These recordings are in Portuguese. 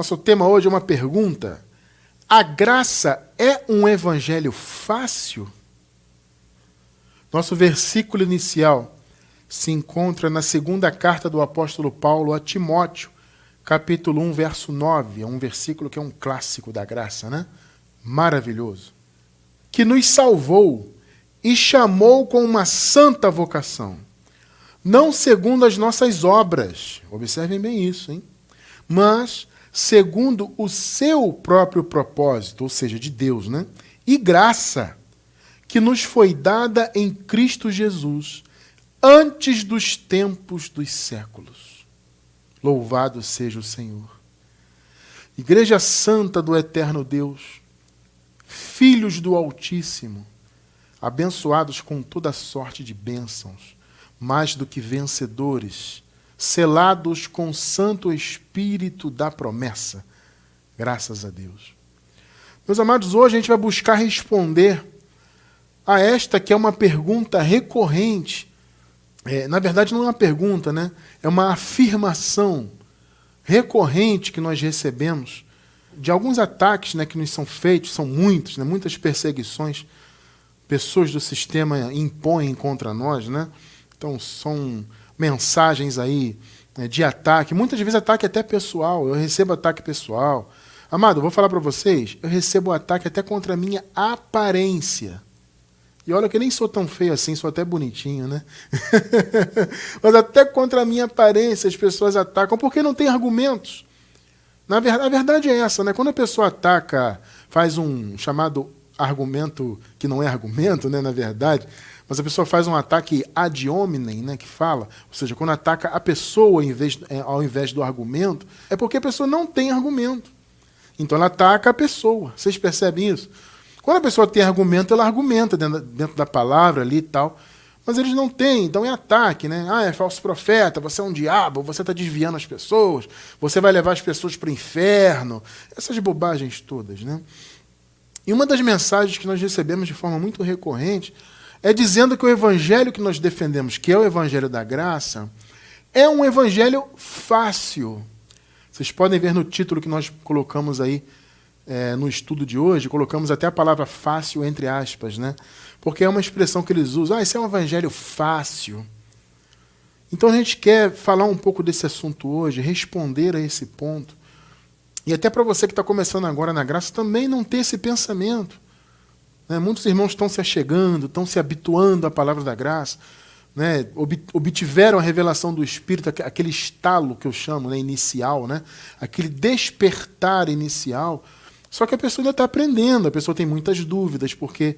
Nosso tema hoje é uma pergunta. A graça é um evangelho fácil? Nosso versículo inicial se encontra na segunda carta do apóstolo Paulo a Timóteo, capítulo 1, verso 9. É um versículo que é um clássico da graça, né? Maravilhoso. Que nos salvou e chamou com uma santa vocação, não segundo as nossas obras, observem bem isso, hein? Mas segundo o seu próprio propósito, ou seja, de Deus, né? E graça, que nos foi dada em Cristo Jesus, antes dos tempos dos séculos. Louvado seja o Senhor. Igreja Santa do Eterno Deus, filhos do Altíssimo, abençoados com toda sorte de bênçãos, mais do que vencedores, selados com o Santo Espírito da promessa. Graças a Deus. Meus amados, hoje a gente vai buscar responder a esta que é uma pergunta recorrente. Na verdade, não é uma pergunta, né? É uma afirmação recorrente que nós recebemos de alguns ataques, né, que nos são feitos, são muitos, né, muitas perseguições, pessoas do sistema impõem contra nós, né? Então, são mensagens aí de ataque. Muitas vezes ataque até pessoal. Eu recebo ataque pessoal. Amado, eu vou falar para vocês, eu recebo ataque até contra a minha aparência. E olha que eu nem sou tão feio assim, sou até bonitinho, né? Mas até contra a minha aparência as pessoas atacam, porque não tem argumentos. A verdade é essa, né? Quando a pessoa ataca, faz um chamado argumento que não é argumento, né, na verdade, mas a pessoa faz um ataque ad hominem, né, que fala, ou seja, quando ataca a pessoa ao invés do argumento, é porque a pessoa não tem argumento. Então ela ataca a pessoa. Vocês percebem isso? Quando a pessoa tem argumento, ela argumenta dentro da palavra ali e tal, mas eles não têm, então é ataque, né? Ah, é falso profeta, você é um diabo, você está desviando as pessoas, você vai levar as pessoas para o inferno, essas bobagens todas, né? E uma das mensagens que nós recebemos de forma muito recorrente é dizendo que o evangelho que nós defendemos, que é o evangelho da graça, é um evangelho fácil. Vocês podem ver no título que nós colocamos aí no estudo de hoje, colocamos até a palavra fácil entre aspas, né? Porque é uma expressão que eles usam. Ah, esse é um evangelho fácil. Então a gente quer falar um pouco desse assunto hoje, responder a esse ponto. E até para você que está começando agora na graça, também não ter esse pensamento. Muitos irmãos estão se achegando, estão se habituando à palavra da graça, né? Obtiveram a revelação do Espírito, aquele estalo que eu chamo, né, inicial, né? Aquele despertar inicial. Só que a pessoa ainda está aprendendo, a pessoa tem muitas dúvidas, porque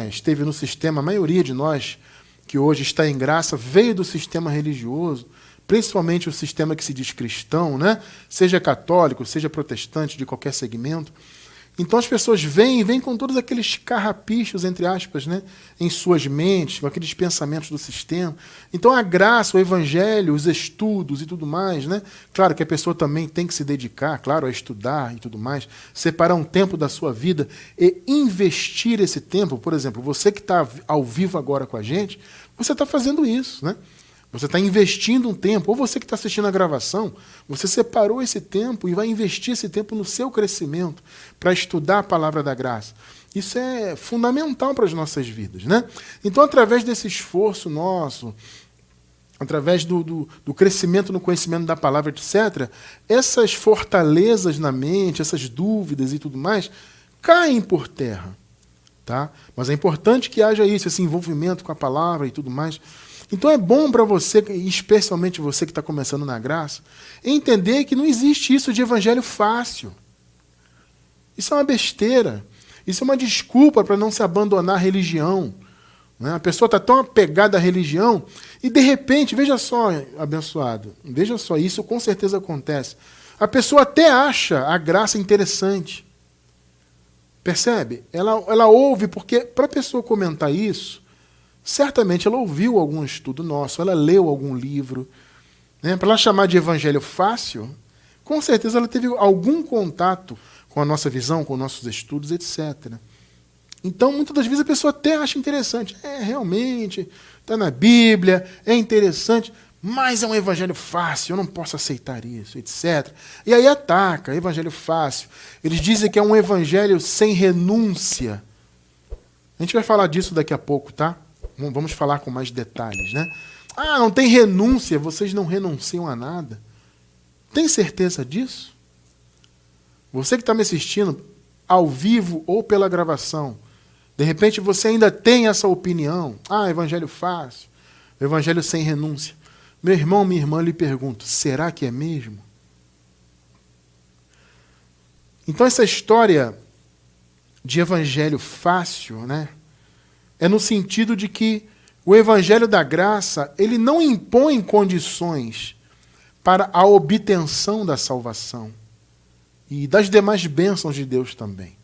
esteve no sistema, a maioria de nós que hoje está em graça veio do sistema religioso, principalmente o sistema que se diz cristão, né? Seja católico, seja protestante, de qualquer segmento. Então as pessoas vêm com todos aqueles carrapichos, entre aspas, né, em suas mentes, com aqueles pensamentos do sistema. Então a graça, o evangelho, os estudos e tudo mais, né? Claro que a pessoa também tem que se dedicar, claro, a estudar e tudo mais, separar um tempo da sua vida e investir esse tempo. Por exemplo, você que está ao vivo agora com a gente, você está fazendo isso, né? Você está investindo um tempo, ou você que está assistindo a gravação, você separou esse tempo e vai investir esse tempo no seu crescimento, para estudar a palavra da graça. Isso é fundamental para as nossas vidas, né? Então, através desse esforço nosso, através do crescimento no conhecimento da palavra, etc., essas fortalezas na mente, essas dúvidas e tudo mais, caem por terra. Tá? Mas é importante que haja isso, esse envolvimento com a palavra e tudo mais. Então é bom para você, especialmente você que está começando na graça, entender que não existe isso de evangelho fácil. Isso é uma besteira. Isso é uma desculpa para não se abandonar a religião. Né? A pessoa está tão apegada à religião e, de repente, veja só, abençoado, veja só, isso com certeza acontece. A pessoa até acha a graça interessante. Percebe? Ela ouve, porque para a pessoa comentar isso, certamente ela ouviu algum estudo nosso, ela leu algum livro. Né? Para ela chamar de evangelho fácil, com certeza ela teve algum contato com a nossa visão, com nossos estudos, etc. Então, muitas das vezes a pessoa até acha interessante. Realmente, está na Bíblia, é interessante. mas é um evangelho fácil, eu não posso aceitar isso, etc. E aí ataca, evangelho fácil. Eles dizem que é um evangelho sem renúncia. A gente vai falar disso daqui a pouco, tá? Vamos falar com mais detalhes, né? Ah, não tem renúncia, vocês não renunciam a nada. Tem certeza disso? Você que está me assistindo, ao vivo ou pela gravação, de repente você ainda tem essa opinião. Ah, evangelho fácil, evangelho sem renúncia. Meu irmão, minha irmã, lhe pergunto, será que é mesmo? Então essa história de evangelho fácil, né, é no sentido de que o evangelho da graça, ele não impõe condições para a obtenção da salvação e das demais bênçãos de Deus também.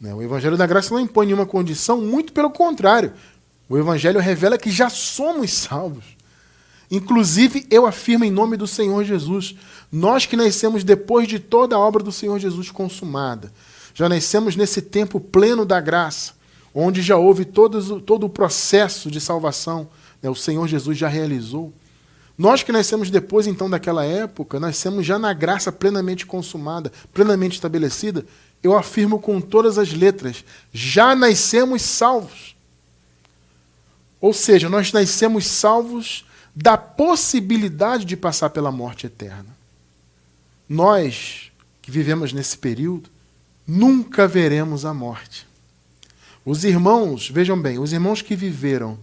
O evangelho da graça não impõe nenhuma condição, muito pelo contrário. O evangelho revela que já somos salvos. Inclusive, eu afirmo em nome do Senhor Jesus, nós que nascemos depois de toda a obra do Senhor Jesus consumada, já nascemos nesse tempo pleno da graça, onde já houve todo o processo de salvação, o Senhor Jesus já realizou. Nós que nascemos depois, então, daquela época, nascemos já na graça plenamente consumada, plenamente estabelecida, eu afirmo com todas as letras, já nascemos salvos. Ou seja, nós nascemos salvos da possibilidade de passar pela morte eterna. Nós, que vivemos nesse período, nunca veremos a morte. Os irmãos, vejam bem, os irmãos que viveram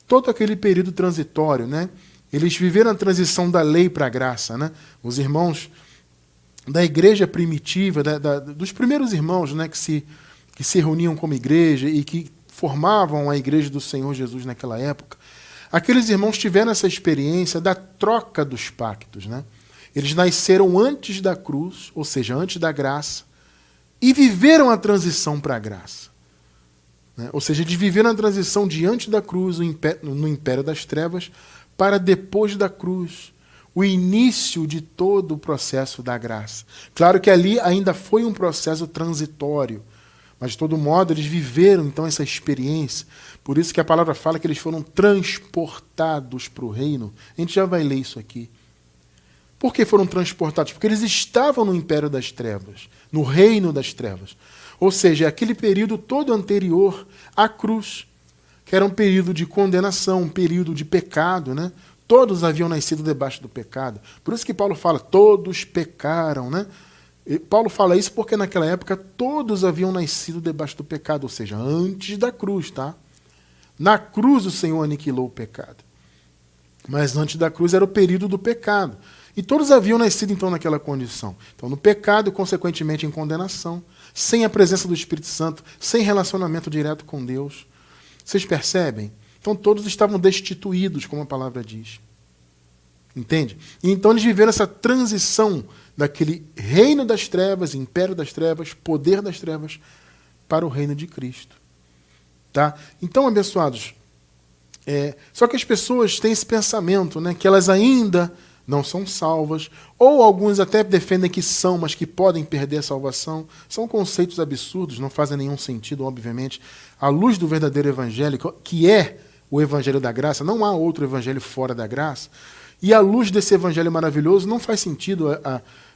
todo aquele período transitório, né? Eles viveram a transição da lei para a graça, né? Os irmãos da igreja primitiva, dos primeiros irmãos, né, que se reuniam como igreja e que formavam a igreja do Senhor Jesus naquela época, aqueles irmãos tiveram essa experiência da troca dos pactos, né? Eles nasceram antes da cruz, ou seja, antes da graça, e viveram a transição para a graça. Né? Ou seja, eles viveram a transição diante da cruz, no império das trevas, para depois da cruz, o início de todo o processo da graça. Claro que ali ainda foi um processo transitório, mas de todo modo eles viveram então essa experiência. Por isso que a palavra fala que eles foram transportados para o reino. A gente já vai ler isso aqui. Por que foram transportados? Porque eles estavam no império das trevas, no reino das trevas. Ou seja, aquele período todo anterior à cruz, que era um período de condenação, um período de pecado, né? Todos haviam nascido debaixo do pecado. Por isso que Paulo fala, todos pecaram, né? E Paulo fala isso porque naquela época todos haviam nascido debaixo do pecado, ou seja, antes da cruz, tá? Na cruz o Senhor aniquilou o pecado. Mas antes da cruz era o período do pecado. E todos haviam nascido então naquela condição. Então no pecado e consequentemente em condenação, sem a presença do Espírito Santo, sem relacionamento direto com Deus. Vocês percebem? Então todos estavam destituídos, como a palavra diz. Entende? E então eles viveram essa transição daquele reino das trevas, império das trevas, poder das trevas, para o reino de Cristo. Tá? Então, abençoados, só que as pessoas têm esse pensamento, né, que elas ainda não são salvas, ou alguns até defendem que são, mas que podem perder a salvação. São conceitos absurdos, não fazem nenhum sentido, obviamente. À luz do verdadeiro evangelho, que é o evangelho da graça, não há outro evangelho fora da graça. E à luz desse evangelho maravilhoso, não faz sentido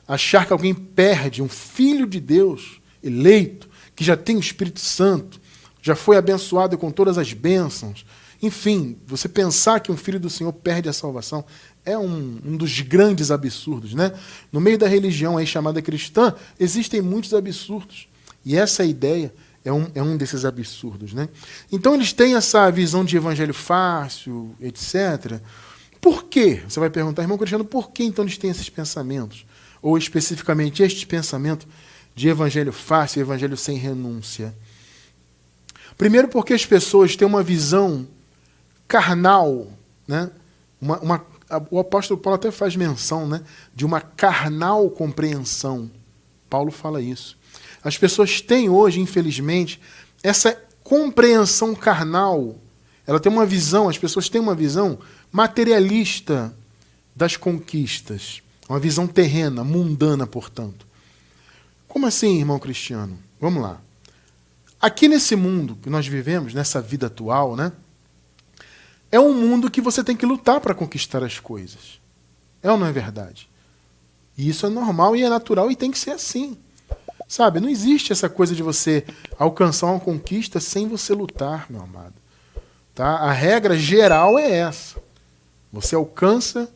achar que alguém perde um filho de Deus, eleito, que já tem o Espírito Santo, já foi abençoado com todas as bênçãos. Enfim, você pensar que um filho do Senhor perde a salvação é um dos grandes absurdos, né? No meio da religião aí chamada cristã, existem muitos absurdos. E essa ideia é um desses absurdos, né? Então eles têm essa visão de evangelho fácil, etc. Por quê? Você vai perguntar, irmão Cristiano, por que então eles têm esses pensamentos? Ou especificamente este pensamento de evangelho fácil, evangelho sem renúncia? Primeiro porque as pessoas têm uma visão carnal, né? O apóstolo Paulo até faz menção, né, de uma carnal compreensão. Paulo fala isso. As pessoas têm hoje, infelizmente, essa compreensão carnal. Ela tem uma visão, as pessoas têm uma visão materialista das conquistas. Uma visão terrena, mundana, portanto. Como assim, irmão Cristiano? Vamos lá. Aqui nesse mundo que nós vivemos, nessa vida atual, né, é um mundo que você tem que lutar para conquistar as coisas. É ou não é verdade? E isso é normal e é natural e tem que ser assim. Sabe, não existe essa coisa de você alcançar uma conquista sem você lutar, meu amado. Tá? A regra geral é essa. Você alcança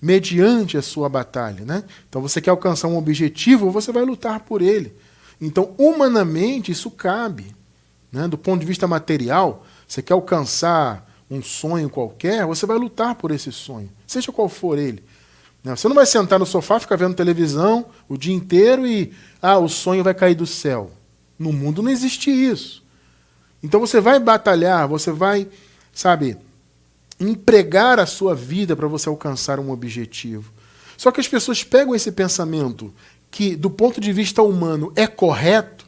mediante a sua batalha, né? Então você quer alcançar um objetivo, você vai lutar por ele. Então, humanamente, isso cabe. Né? Do ponto de vista material, você quer alcançar um sonho qualquer, você vai lutar por esse sonho, seja qual for ele. Você não vai sentar no sofá, ficar vendo televisão o dia inteiro e o sonho vai cair do céu. No mundo não existe isso. Então você vai batalhar, você vai, sabe, empregar a sua vida para você alcançar um objetivo. Só que as pessoas pegam esse pensamento que, do ponto de vista humano, é correto,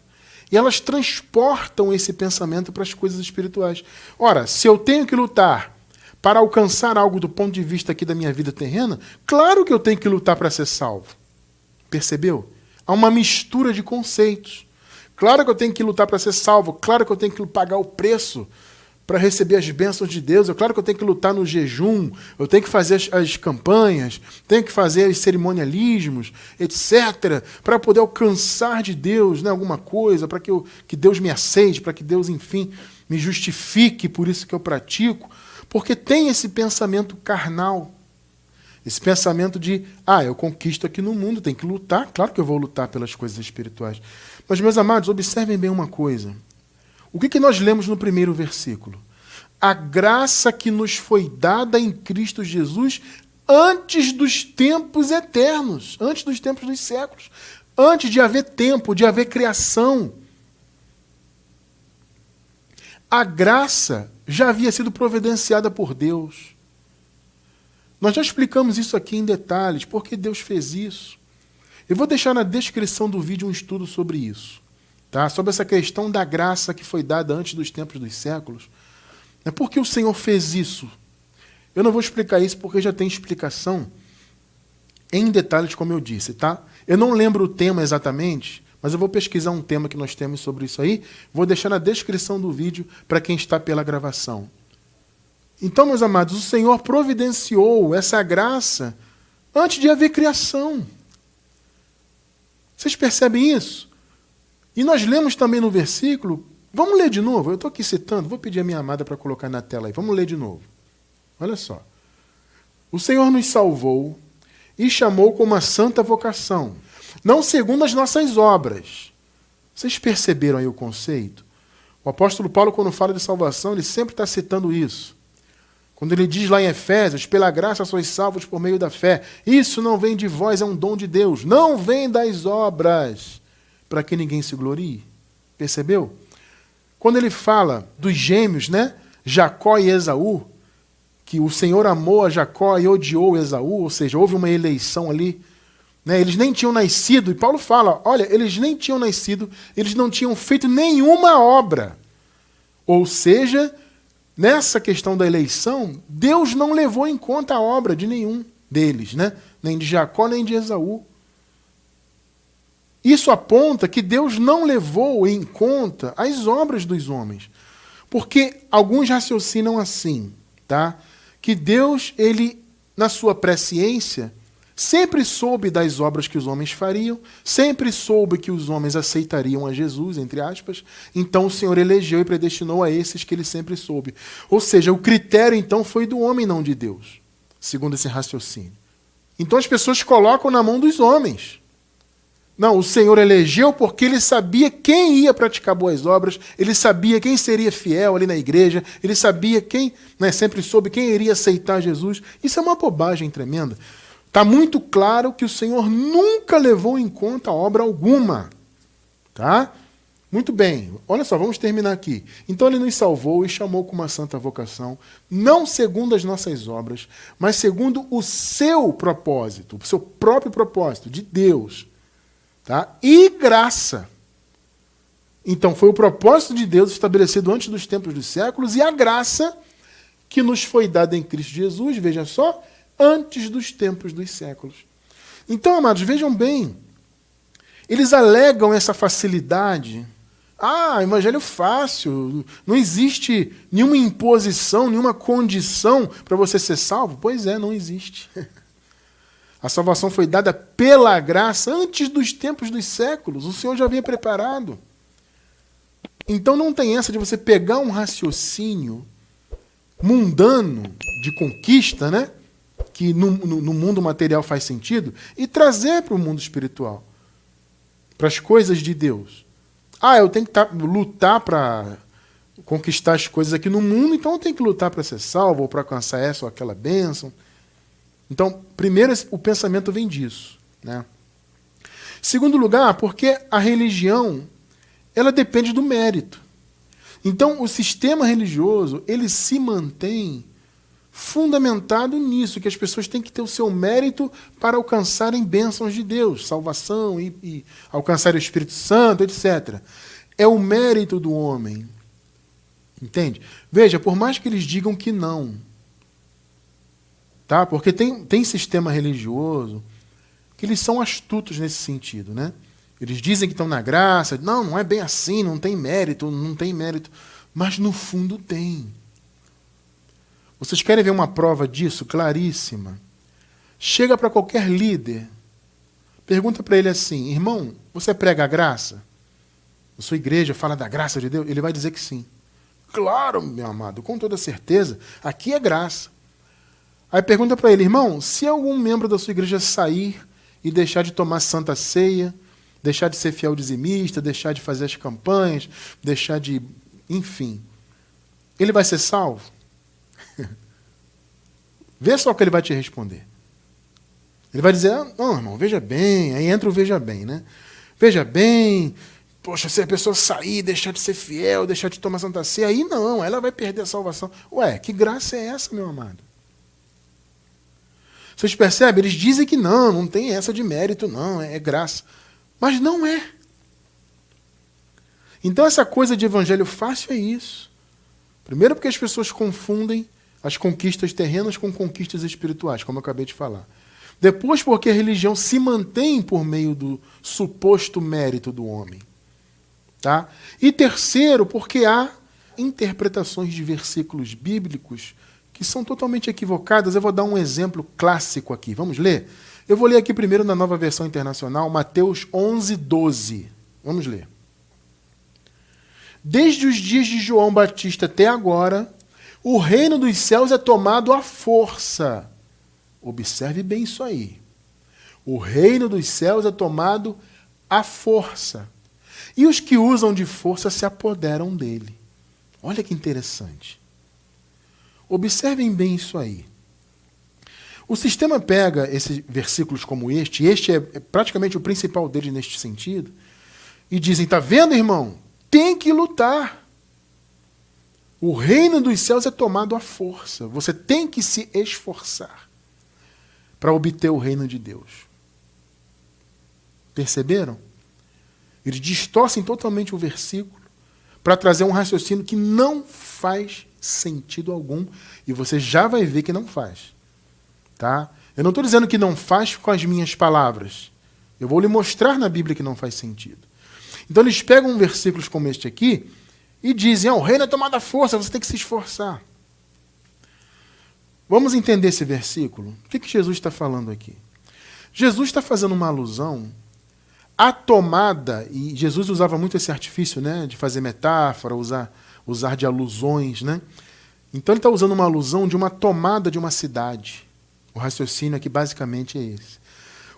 e elas transportam esse pensamento para as coisas espirituais. Ora, se eu tenho que lutar para alcançar algo do ponto de vista aqui da minha vida terrena, claro que eu tenho que lutar para ser salvo. Percebeu? Há uma mistura de conceitos. Claro que eu tenho que lutar para ser salvo, claro que eu tenho que pagar o preço para receber as bênçãos de Deus, é claro que eu tenho que lutar no jejum, eu tenho que fazer as campanhas, tenho que fazer os cerimonialismos, etc., para poder alcançar de Deus, né, alguma coisa, para que Deus me aceite, para que Deus, enfim, me justifique por isso que eu pratico. Porque tem esse pensamento carnal, esse pensamento de, eu conquisto aqui no mundo, tem que lutar, claro que eu vou lutar pelas coisas espirituais. Mas, meus amados, observem bem uma coisa. O que nós lemos no primeiro versículo? A graça que nos foi dada em Cristo Jesus antes dos tempos eternos, antes dos tempos dos séculos, antes de haver tempo, de haver criação. A graça já havia sido providenciada por Deus. Nós já explicamos isso aqui em detalhes, por que Deus fez isso. Eu vou deixar na descrição do vídeo um estudo sobre isso, tá? Sobre essa questão da graça que foi dada antes dos tempos dos séculos. Por que o Senhor fez isso? Eu não vou explicar isso porque já tem explicação em detalhes, como eu disse, tá? Eu não lembro o tema exatamente, mas eu vou pesquisar um tema que nós temos sobre isso aí, vou deixar na descrição do vídeo para quem está pela gravação. Então, meus amados, o Senhor providenciou essa graça antes de haver criação. Vocês percebem isso? E nós lemos também no versículo, vamos ler de novo, eu estou aqui citando, vou pedir a minha amada para colocar na tela aí, vamos ler de novo. Olha só. O Senhor nos salvou e chamou com uma santa vocação, não segundo as nossas obras. Vocês perceberam aí o conceito? O apóstolo Paulo, quando fala de salvação, ele sempre está citando isso. Quando ele diz lá em Efésios, pela graça sois salvos por meio da fé. Isso não vem de vós, é um dom de Deus. Não vem das obras, para que ninguém se glorie. Percebeu? Quando ele fala dos gêmeos, né? Jacó e Esaú, que o Senhor amou a Jacó e odiou Esaú, ou seja, houve uma eleição ali. Né? Eles nem tinham nascido, e Paulo fala, olha, eles nem tinham nascido, eles não tinham feito nenhuma obra. Ou seja, nessa questão da eleição, Deus não levou em conta a obra de nenhum deles, né? Nem de Jacó, nem de Esaú. Isso aponta que Deus não levou em conta as obras dos homens. Porque alguns raciocinam assim, tá? Que Deus, ele, na sua presciência, sempre soube das obras que os homens fariam, sempre soube que os homens aceitariam a Jesus, entre aspas, então o Senhor elegeu e predestinou a esses que ele sempre soube. Ou seja, o critério então foi do homem, não de Deus, segundo esse raciocínio. Então as pessoas colocam na mão dos homens. Não, o Senhor elegeu porque ele sabia quem ia praticar boas obras, ele sabia quem seria fiel ali na igreja, ele sabia quem, né, sempre soube quem iria aceitar Jesus. Isso é uma bobagem tremenda. Está muito claro que o Senhor nunca levou em conta obra alguma. Tá? Muito bem, olha só, vamos terminar aqui. Então ele nos salvou e chamou com uma santa vocação, não segundo as nossas obras, mas segundo o seu propósito, o seu próprio propósito, de Deus. Tá? E graça. Então foi o propósito de Deus estabelecido antes dos tempos dos séculos e a graça que nos foi dada em Cristo Jesus, veja só, antes dos tempos dos séculos. Então, amados, vejam bem, eles alegam essa facilidade, Evangelho fácil, não existe nenhuma imposição, nenhuma condição para você ser salvo. Pois é, não existe. A salvação foi dada pela graça antes dos tempos dos séculos. O Senhor já havia preparado. Então não tem essa de você pegar um raciocínio mundano de conquista, né? Que no mundo material faz sentido, e trazer para o mundo espiritual, para as coisas de Deus. Eu tenho que lutar para conquistar as coisas aqui no mundo, então eu tenho que lutar para ser salvo, ou para alcançar essa ou aquela bênção. Então, primeiro, o pensamento vem disso, né? Segundo lugar, porque a religião, ela depende do mérito. Então, o sistema religioso, ele se mantém fundamentado nisso, que as pessoas têm que ter o seu mérito para alcançarem bênçãos de Deus, salvação e alcançar o Espírito Santo, etc. É o mérito do homem. Entende? Veja, por mais que eles digam que não, tá? Porque tem sistema religioso que eles são astutos nesse sentido, né? Eles dizem que estão na graça, não é bem assim, não tem mérito, mas no fundo tem. Vocês querem ver uma prova disso claríssima? Chega para qualquer líder, pergunta para ele assim: irmão, você prega a graça? A sua igreja fala da graça de Deus? Ele vai dizer que sim. Claro, meu amado, com toda certeza, aqui é graça. Aí pergunta para ele: irmão, se algum membro da sua igreja sair e deixar de tomar santa ceia, deixar de ser fiel dizimista, deixar de fazer as campanhas, deixar de... enfim, ele vai ser salvo? Vê só o que ele vai te responder. Ele vai dizer: não, irmão, veja bem. Aí entra o veja bem, né? Veja bem, poxa, se a pessoa sair, deixar de ser fiel, deixar de tomar santa ceia, aí não, ela vai perder a salvação. Ué, que graça é essa, meu amado? Vocês percebem? Eles dizem que não tem essa de mérito, não, é graça. Mas não é. Então essa coisa de evangelho fácil é isso. Primeiro porque as pessoas confundem as conquistas terrenas com conquistas espirituais, como eu acabei de falar. Depois porque a religião se mantém por meio do suposto mérito do homem. Tá? E terceiro, porque há interpretações de versículos bíblicos que são totalmente equivocadas. Eu vou dar um exemplo clássico aqui. Vamos ler? Eu vou ler aqui primeiro na Nova Versão Internacional, Mateus 11:12. Vamos ler. Desde os dias de João Batista até agora, o reino dos céus é tomado à força. Observe bem isso aí. O reino dos céus é tomado à força. E os que usam de força se apoderam dele. Olha que interessante. Observem bem isso aí. O sistema pega esses versículos como este é praticamente o principal deles neste sentido, e dizem: está vendo, irmão? Tem que lutar. O reino dos céus é tomado à força. Você tem que se esforçar para obter o reino de Deus. Perceberam? Eles distorcem totalmente o versículo para trazer um raciocínio que não faz sentido algum, e você já vai ver que não faz. Tá? Eu não estou dizendo que não faz com as minhas palavras. Eu vou lhe mostrar na Bíblia que não faz sentido. Então eles pegam versículos como este aqui e dizem: o reino é tomado à força, você tem que se esforçar. Vamos entender esse versículo? O que Jesus está falando aqui? Jesus está fazendo uma alusão à tomada, e Jesus usava muito esse artifício, né, de fazer metáfora, usar de alusões, né? Então ele está usando uma alusão de uma tomada de uma cidade. O raciocínio aqui basicamente é esse.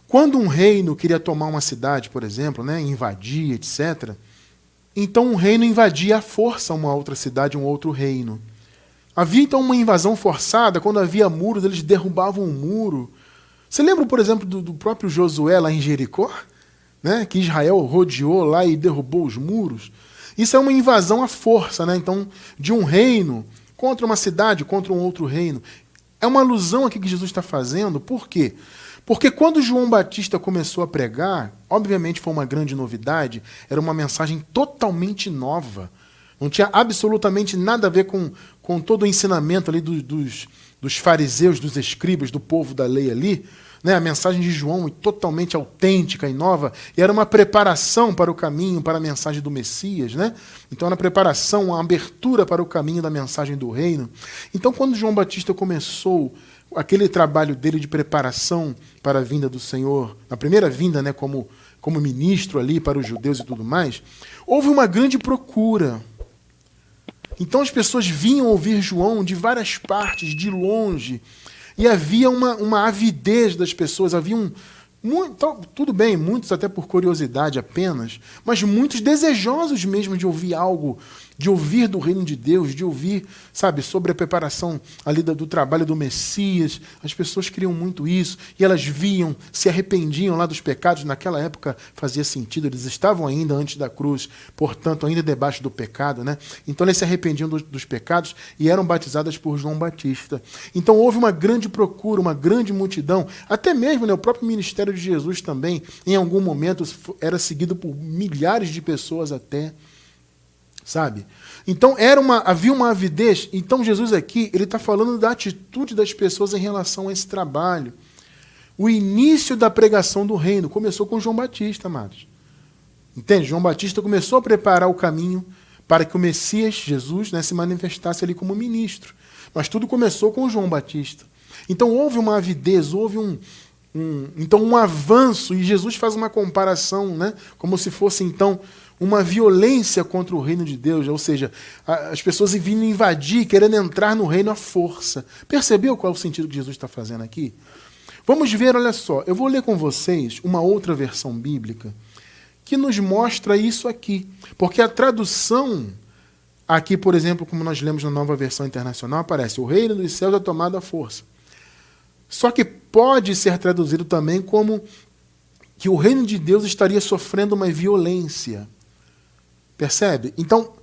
Quando um reino queria tomar uma cidade, por exemplo, né, invadir, etc., então um reino invadia à força uma outra cidade, um outro reino. Havia então uma invasão forçada, quando havia muros, eles derrubavam um muro. Você lembra, por exemplo, do próprio Josué lá em Jericó? Né, que Israel rodeou lá e derrubou os muros? Isso é uma invasão à força, né? Então, de um reino contra uma cidade, contra um outro reino. É uma alusão aqui que Jesus está fazendo. Por quê? Porque quando João Batista começou a pregar, obviamente foi uma grande novidade, era uma mensagem totalmente nova. Não tinha absolutamente nada a ver com todo o ensinamento ali dos fariseus, dos escribas, do povo da lei ali. né? A mensagem de João é totalmente autêntica e nova, e era uma preparação para o caminho, para a mensagem do Messias, né? Então era uma preparação, uma abertura para o caminho da mensagem do reino. Então quando João Batista começou aquele trabalho dele de preparação para a vinda do Senhor, na primeira vinda, né, como ministro ali para os judeus e tudo mais, houve uma grande procura. Então as pessoas vinham ouvir João de várias partes, de longe, e havia uma avidez das pessoas, tudo bem, muitos até por curiosidade apenas, mas muitos desejosos mesmo de ouvir algo, de ouvir do reino de Deus, de ouvir, sabe, sobre a preparação ali do trabalho do Messias. As pessoas queriam muito isso, e elas viam, se arrependiam lá dos pecados. Naquela época fazia sentido, eles estavam ainda antes da cruz, portanto, ainda debaixo do pecado, né? Então eles se arrependiam dos pecados e eram batizadas por João Batista. Então houve uma grande procura, uma grande multidão, até mesmo, né, o próprio ministério de Jesus também, em algum momento, era seguido por milhares de pessoas até, sabe? Então havia uma avidez. Então Jesus aqui, ele está falando da atitude das pessoas em relação a esse trabalho. O início da pregação do reino começou com João Batista, amados. Entende? João Batista começou a preparar o caminho para que o Messias, Jesus, né, se manifestasse ali como ministro. Mas tudo começou com João Batista. Então houve uma avidez, houve um avanço, e Jesus faz uma comparação, né, como se fosse então uma violência contra o reino de Deus, ou seja, as pessoas vindo invadir, querendo entrar no reino à força. Percebeu qual é o sentido que Jesus está fazendo aqui? Vamos ver, olha só, eu vou ler com vocês uma outra versão bíblica que nos mostra isso aqui, porque a tradução aqui, por exemplo, como nós lemos na Nova Versão Internacional, aparece: o reino dos céus é tomado à força. Só que pode ser traduzido também como que o reino de Deus estaria sofrendo uma violência. Percebe? Então,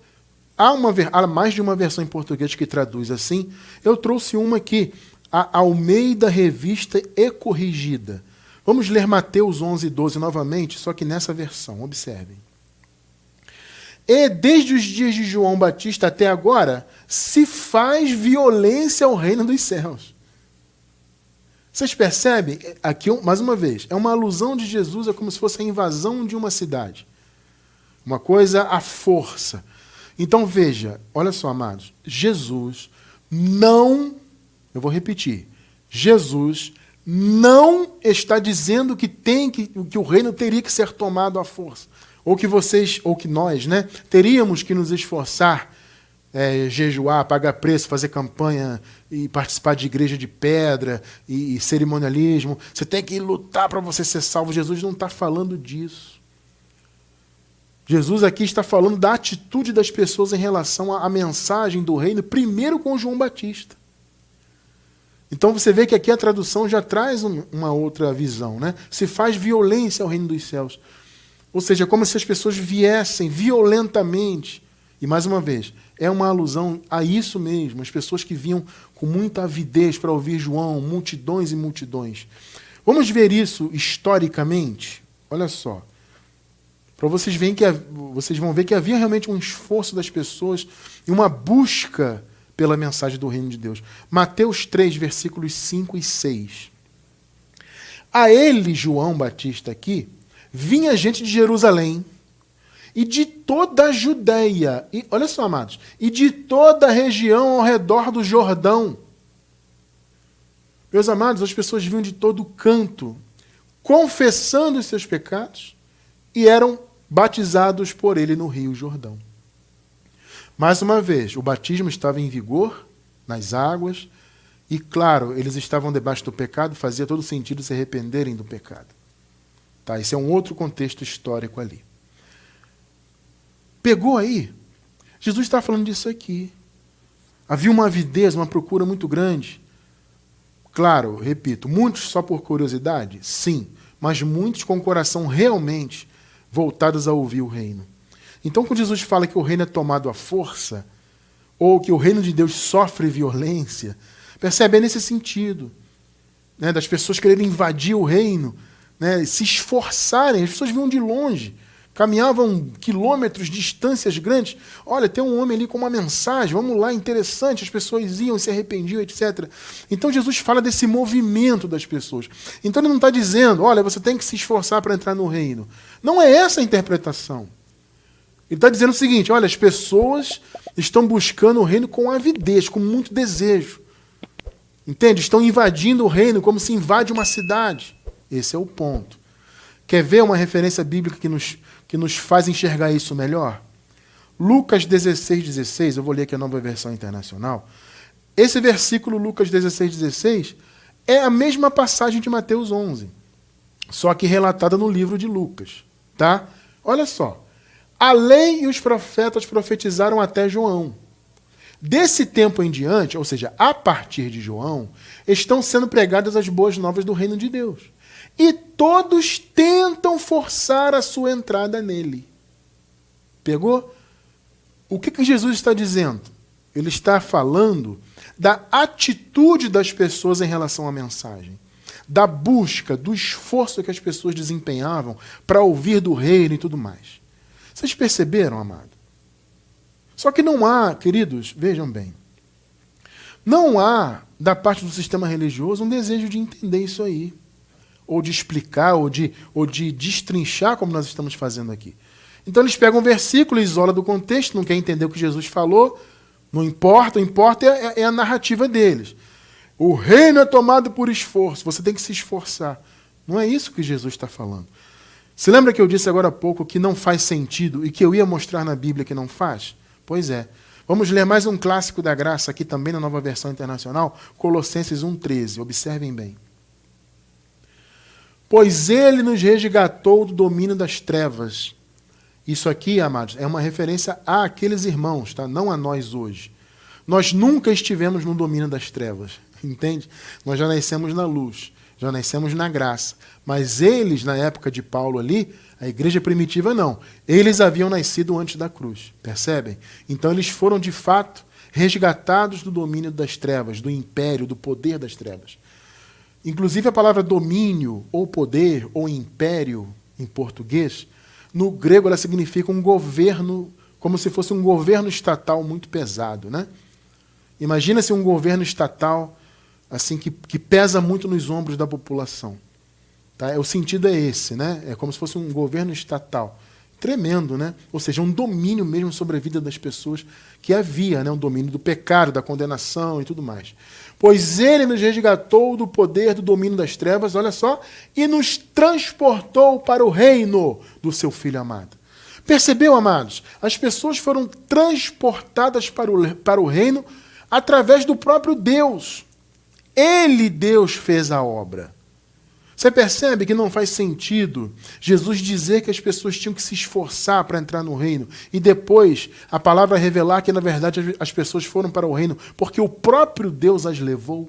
há mais de uma versão em português que traduz assim. Eu trouxe uma aqui, a Almeida Revista e Corrigida. Vamos ler Mateus 11:12 novamente, só que nessa versão. Observem. E desde os dias de João Batista até agora, se faz violência ao reino dos céus. Vocês percebem? Aqui, mais uma vez, é uma alusão de Jesus, é como se fosse a invasão de uma cidade. Uma coisa à força. Então veja, olha só, amados, Jesus não, eu vou repetir, Jesus não está dizendo que o reino teria que ser tomado à força. Ou que nós, né, teríamos que nos esforçar, jejuar, pagar preço, fazer campanha e participar de igreja de pedra e cerimonialismo. Você tem que lutar para você ser salvo. Jesus não está falando disso. Jesus aqui está falando da atitude das pessoas em relação à mensagem do reino, primeiro com João Batista. Então você vê que aqui a tradução já traz uma outra visão, né? Se faz violência ao reino dos céus. Ou seja, como se as pessoas viessem violentamente. E mais uma vez, é uma alusão a isso mesmo, as pessoas que vinham com muita avidez para ouvir João, multidões e multidões. Vamos ver isso historicamente? Olha só. Para vocês verem vocês vão ver que havia realmente um esforço das pessoas e uma busca pela mensagem do reino de Deus. Mateus 3, versículos 5 e 6. A ele, João Batista aqui, vinha gente de Jerusalém e de toda a Judéia, e olha só, amados, e de toda a região ao redor do Jordão. Meus amados, as pessoas vinham de todo canto, confessando os seus pecados, e eram batizados por ele no Rio Jordão. Mais uma vez, o batismo estava em vigor nas águas, e claro, eles estavam debaixo do pecado, fazia todo sentido se arrependerem do pecado. Tá, esse é um outro contexto histórico ali. Pegou aí? Jesus está falando disso aqui. Havia uma avidez, uma procura muito grande. Claro, repito, muitos só por curiosidade? Sim, mas muitos com o coração realmente voltados a ouvir o reino. Então, quando Jesus fala que o reino é tomado à força, ou que o reino de Deus sofre violência, percebe? É nesse sentido, né, das pessoas quererem invadir o reino, né, se esforçarem. As pessoas vinham de longe, caminhavam quilômetros, distâncias grandes. Olha, tem um homem ali com uma mensagem, vamos lá, interessante, as pessoas iam, se arrependiam, etc. Então Jesus fala desse movimento das pessoas. Então ele não está dizendo, olha, você tem que se esforçar para entrar no reino. Não é essa a interpretação. Ele está dizendo o seguinte, olha, as pessoas estão buscando o reino com avidez, com muito desejo. Entende? Estão invadindo o reino como se invade uma cidade. Esse é o ponto. Quer ver uma referência bíblica que nos faz enxergar isso melhor? Lucas 16:16, eu vou ler aqui a Nova Versão Internacional. Esse versículo, Lucas 16:16, é a mesma passagem de Mateus 11, só que relatada no livro de Lucas. Tá? Olha só. A lei e os profetas profetizaram até João. Desse tempo em diante, ou seja, a partir de João, estão sendo pregadas as boas novas do reino de Deus. E todos tentam forçar a sua entrada nele. Pegou? O que Jesus está dizendo? Ele está falando da atitude das pessoas em relação à mensagem. Da busca, do esforço que as pessoas desempenhavam para ouvir do reino e tudo mais. Vocês perceberam, amado? Só que não há, queridos, vejam bem, não há, da parte do sistema religioso, um desejo de entender isso aí. Ou de explicar, ou de destrinchar, como nós estamos fazendo aqui. Então eles pegam um versículo, isolam do contexto, não quer entender o que Jesus falou, não importa, o que importa é a narrativa deles. O reino é tomado por esforço, você tem que se esforçar. Não é isso que Jesus está falando. Você lembra que eu disse agora há pouco que não faz sentido e que eu ia mostrar na Bíblia que não faz? Pois é. Vamos ler mais um clássico da graça aqui também na Nova Versão Internacional, Colossenses 1,13. Observem bem. Pois ele nos resgatou do domínio das trevas. Isso aqui, amados, é uma referência àqueles irmãos, tá? Não a nós hoje. Nós nunca estivemos no domínio das trevas, entende? Nós já nascemos na luz, já nascemos na graça. Mas eles, na época de Paulo ali, a igreja primitiva não. Eles haviam nascido antes da cruz, percebem? Então eles foram, de fato, resgatados do domínio das trevas, do império, do poder das trevas. Inclusive a palavra domínio, ou poder, ou império, em português, no grego ela significa um governo, como se fosse um governo estatal muito pesado, né? Imagina-se um governo estatal assim que pesa muito nos ombros da população. Tá? O sentido é esse, né? É como se fosse um governo estatal. Tremendo, né? Ou seja, um domínio mesmo sobre a vida das pessoas que havia, né? Um domínio do pecado, da condenação e tudo mais. Pois ele nos resgatou do poder do domínio das trevas, olha só, e nos transportou para o reino do seu Filho amado. Percebeu, amados? As pessoas foram transportadas para o reino através do próprio Deus. Ele, Deus, fez a obra. Você percebe que não faz sentido Jesus dizer que as pessoas tinham que se esforçar para entrar no reino e depois a palavra revelar que, na verdade, as pessoas foram para o reino porque o próprio Deus as levou?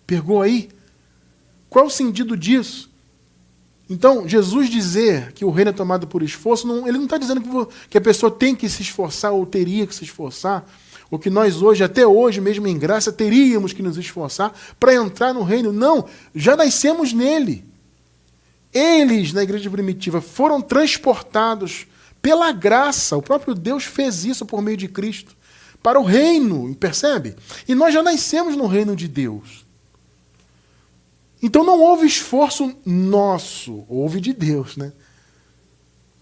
Pegou aí? Qual é o sentido disso? Então, Jesus dizer que o reino é tomado por esforço, ele não está dizendo que a pessoa tem que se esforçar ou teria que se esforçar, ou que nós hoje, até hoje, mesmo em graça, teríamos que nos esforçar para entrar no reino. Não, já nascemos nele. Eles, na igreja primitiva, foram transportados pela graça. O próprio Deus fez isso por meio de Cristo para o reino, percebe? E nós já nascemos no reino de Deus. Então não houve esforço nosso, houve de Deus, né?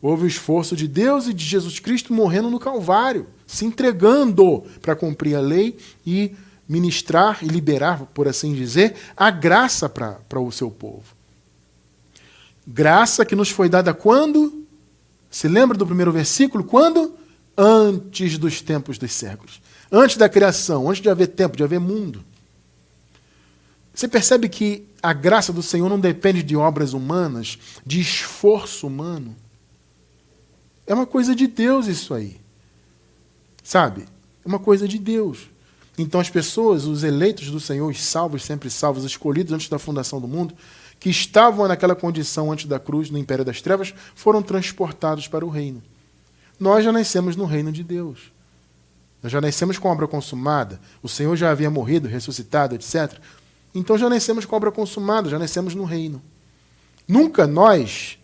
Houve o esforço de Deus e de Jesus Cristo morrendo no Calvário, se entregando para cumprir a lei e ministrar e liberar, por assim dizer, a graça para o seu povo. Graça que nos foi dada quando? Se lembra do primeiro versículo? Quando? Antes dos tempos dos séculos. Antes da criação, antes de haver tempo, de haver mundo. Você percebe que a graça do Senhor não depende de obras humanas, de esforço humano? É uma coisa de Deus isso aí. Sabe? É uma coisa de Deus. Então as pessoas, os eleitos do Senhor, os salvos, sempre salvos, escolhidos antes da fundação do mundo, que estavam naquela condição antes da cruz, no império das trevas, foram transportados para o reino. Nós já nascemos no reino de Deus. Nós já nascemos com a obra consumada. O Senhor já havia morrido, ressuscitado, etc. Então já nascemos com a obra consumada, já nascemos no reino. Nunca nós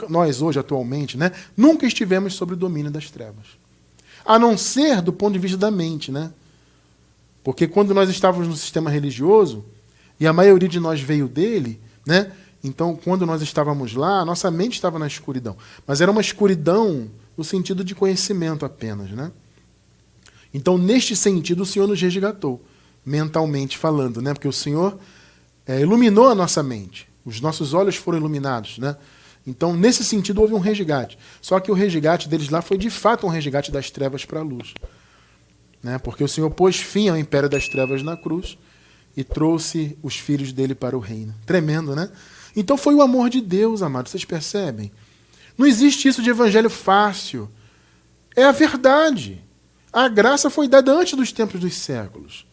nós hoje, atualmente, né, nunca estivemos sob o domínio das trevas. A não ser do ponto de vista da mente, né? Porque quando nós estávamos no sistema religioso, e a maioria de nós veio dele, né? Então, quando nós estávamos lá, a nossa mente estava na escuridão. Mas era uma escuridão no sentido de conhecimento apenas, né? Então, neste sentido, o Senhor nos resgatou, mentalmente falando, né? Porque o Senhor iluminou a nossa mente. Os nossos olhos foram iluminados, né? Então, nesse sentido, houve um resgate. Só que o resgate deles lá foi, de fato, um resgate das trevas para a luz. Né? Porque o Senhor pôs fim ao império das trevas na cruz e trouxe os filhos dele para o reino. Tremendo, né? Então foi o amor de Deus, amados. Vocês percebem? Não existe isso de evangelho fácil. É a verdade. A graça foi dada antes dos tempos dos séculos.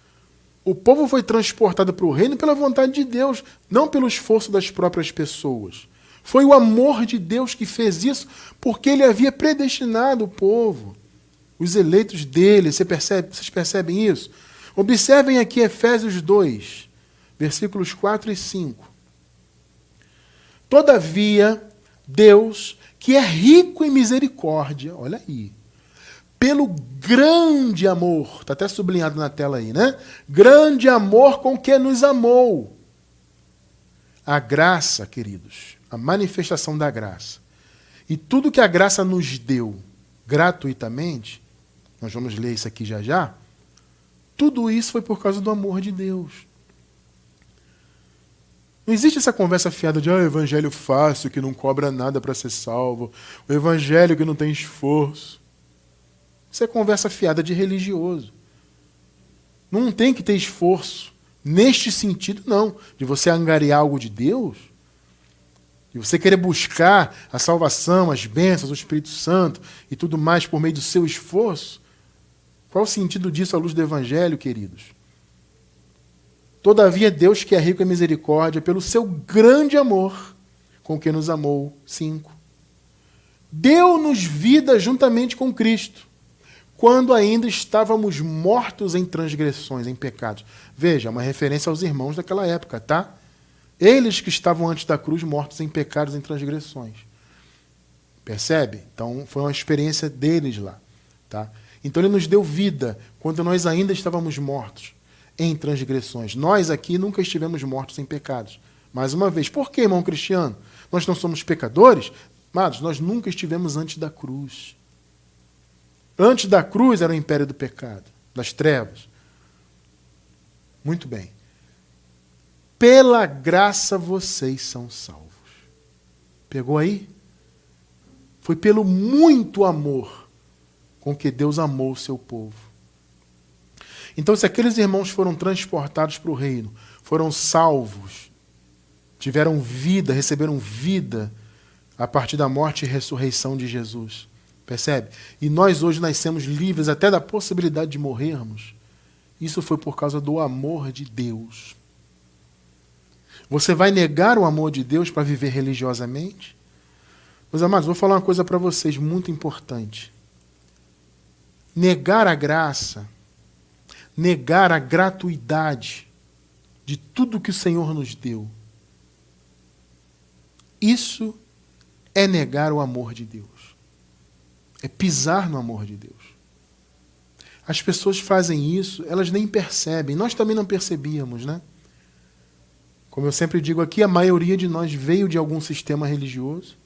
O povo foi transportado para o reino pela vontade de Deus, não pelo esforço das próprias pessoas. Foi o amor de Deus que fez isso, porque ele havia predestinado o povo, os eleitos dele. Vocês percebem isso? Observem aqui Efésios 2, versículos 4 e 5. Todavia, Deus, que é rico em misericórdia, olha aí, pelo grande amor, está até sublinhado na tela aí, né? Grande amor com que nos amou. A graça, queridos, a manifestação da graça. E tudo que a graça nos deu gratuitamente, nós vamos ler isso aqui já já, tudo isso foi por causa do amor de Deus. Não existe essa conversa fiada de evangelho fácil, que não cobra nada para ser salvo, o evangelho que não tem esforço. Isso é conversa fiada de religioso. Não tem que ter esforço. Neste sentido, não. De você angariar algo de Deus, de você querer buscar a salvação, as bênçãos, o Espírito Santo e tudo mais por meio do seu esforço. Qual o sentido disso à luz do Evangelho, queridos? Todavia, Deus, que é rico em misericórdia, pelo seu grande amor com que nos amou, 5, deu-nos vida juntamente com Cristo, quando ainda estávamos mortos em transgressões, em pecados. Veja, uma referência aos irmãos daquela época, tá? Eles que estavam antes da cruz mortos em pecados, em transgressões. Percebe? Então, foi uma experiência deles lá, tá? Então, ele nos deu vida quando nós ainda estávamos mortos em transgressões. Nós aqui nunca estivemos mortos em pecados. Mais uma vez, por que, irmão Cristiano? Nós não somos pecadores? Amados, nós nunca estivemos antes da cruz. Antes da cruz era o império do pecado, das trevas. Muito bem. Pela graça vocês são salvos. Pegou aí? Foi pelo muito amor com que Deus amou o seu povo. Então, se aqueles irmãos foram transportados para o reino, foram salvos, tiveram vida, receberam vida a partir da morte e ressurreição de Jesus, percebe? E nós hoje nascemos livres até da possibilidade de morrermos. Isso foi por causa do amor de Deus. Você vai negar o amor de Deus para viver religiosamente? Meus amados, vou falar uma coisa para vocês muito importante. Negar a graça, negar a gratuidade de tudo que o Senhor nos deu, isso é negar o amor de Deus. É pisar no amor de Deus. As pessoas fazem isso, elas nem percebem. Nós também não percebíamos, né? Como eu sempre digo aqui, a maioria de nós veio de algum sistema religioso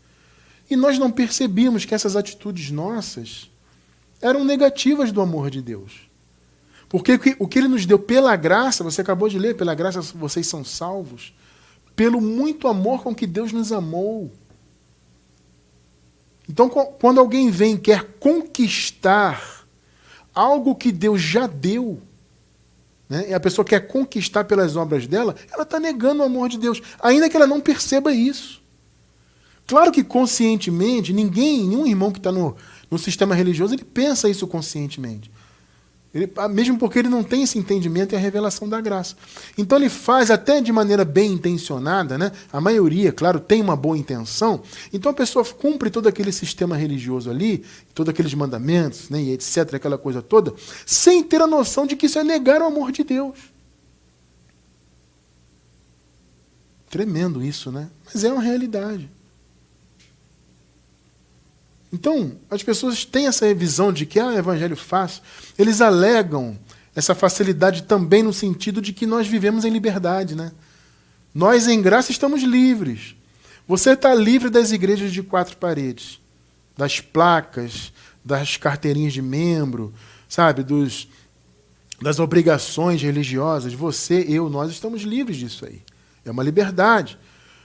e nós não percebíamos que essas atitudes nossas eram negativas do amor de Deus. Porque o que Ele nos deu pela graça, você acabou de ler, pela graça vocês são salvos, pelo muito amor com que Deus nos amou. Então, quando alguém vem e quer conquistar algo que Deus já deu, né, e a pessoa quer conquistar pelas obras dela, ela está negando o amor de Deus, ainda que ela não perceba isso. Claro que conscientemente, nenhum irmão que está no sistema religioso, ele pensa isso conscientemente. Mesmo porque ele não tem esse entendimento e a revelação da graça. Então ele faz até de maneira bem intencionada, né? A maioria, claro, tem uma boa intenção. Então a pessoa cumpre todo aquele sistema religioso ali, todos aqueles mandamentos, né, e etc., aquela coisa toda, sem ter a noção de que isso é negar o amor de Deus. Tremendo isso, né? Mas é uma realidade. Então, as pessoas têm essa visão de que é evangelho fácil. Eles alegam essa facilidade também no sentido de que nós vivemos em liberdade, né? Nós, em graça, estamos livres. Você está livre das igrejas de 4 paredes, das placas, das carteirinhas de membro, sabe, das obrigações religiosas. Você, eu, nós estamos livres disso aí. É uma liberdade.